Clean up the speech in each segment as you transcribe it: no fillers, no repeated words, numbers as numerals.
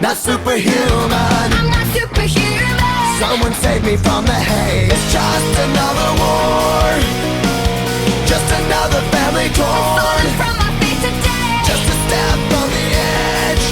not superhuman. I'm not superhuman. Someone save me from the haze. It's just another war, just another family torn. Falling from my feet today. Just a step on the edge,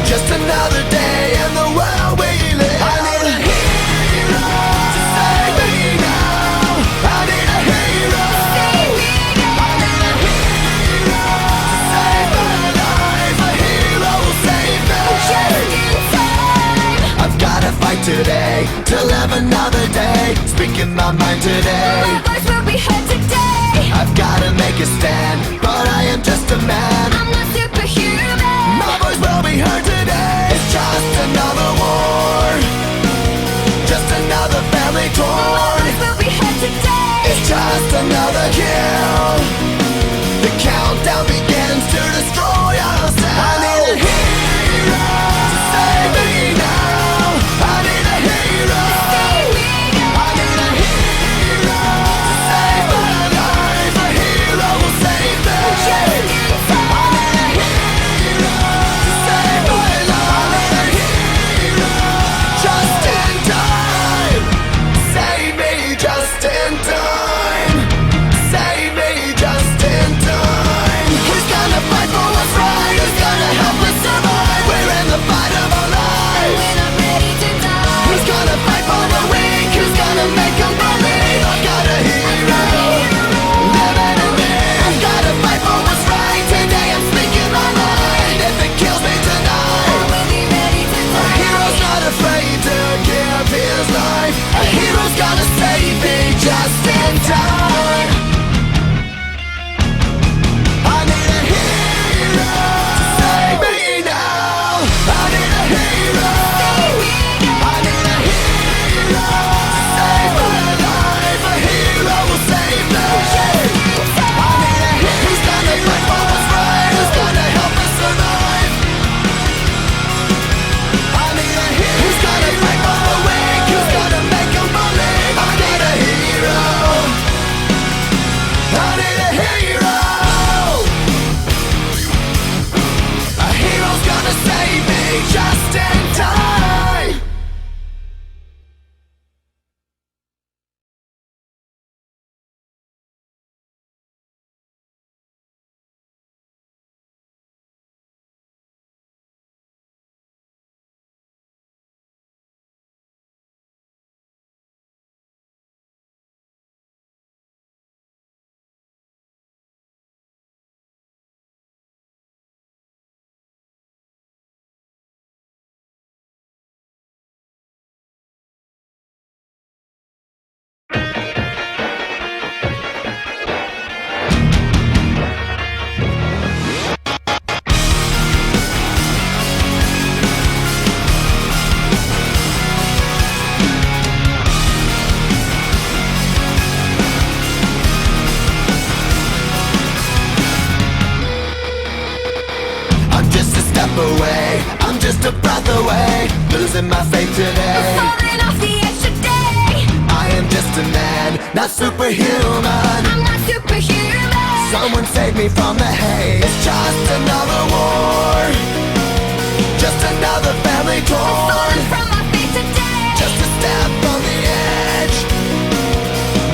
just another day in the world we live. I need a hero to save me now. I need a hero. Save me now. I need a hero to save my life. A hero will save me. Just in time. I've gotta fight today to live another day. Speaking my mind today. My voice will be heard today. I've gotta make a stand, but I am just a man. I'm not superhuman. My voice will be heard today. It's just another war, just another family My torn. voice will be heard today. It's just another kill. The countdown begins to destroy ourselves. I need a hero to save me now. I need a hero. Save me now. I need a hero to save my life. A hero will save me. Just in time. I need a hero to save my life. I need a hero just in time. Save me just in time. Save me just in time. Who's gonna fight for what's right? Who's gonna help us survive? We're in the fight of our lives. We're not ready to die. Who's gonna fight for the weak? Who's gonna make them believe? I've got a hero living in me. I've gotta fight for what's right. Today I'm speaking my mind. If it kills me I tonight, will be ready to a die. hero's not afraid to give his life. A hero's gonna save me just in time. I need a hero to save me now. I need a hero. Save me now. I need a hero to save my life. A hero will save me. I need a hero. Who's gonna fight for what's right? Who's gonna help us survive? I need a hero. Who's gonna fight for the weak? Who's gonna make them believe? I need a hero. I need a hero. A hero's gonna save me just in time. I'm just a step away, I'm just a breath away, losing my faith today. Falling off the edge today. I am just a man, not superhuman. I'm not superhuman. Someone save me from the haze. It's just another war, just another family torn. Falling from my feet today. Just a step on the edge,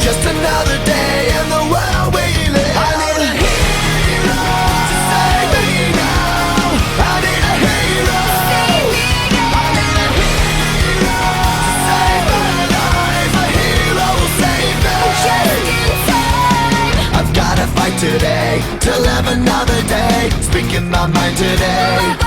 just another day in the world we live. I need a hero to save me now. I need a hero. Save me now. I need a hero to save my life. A hero will save me. Just in time. I've gotta fight today to live another day. Speaking my mind today. My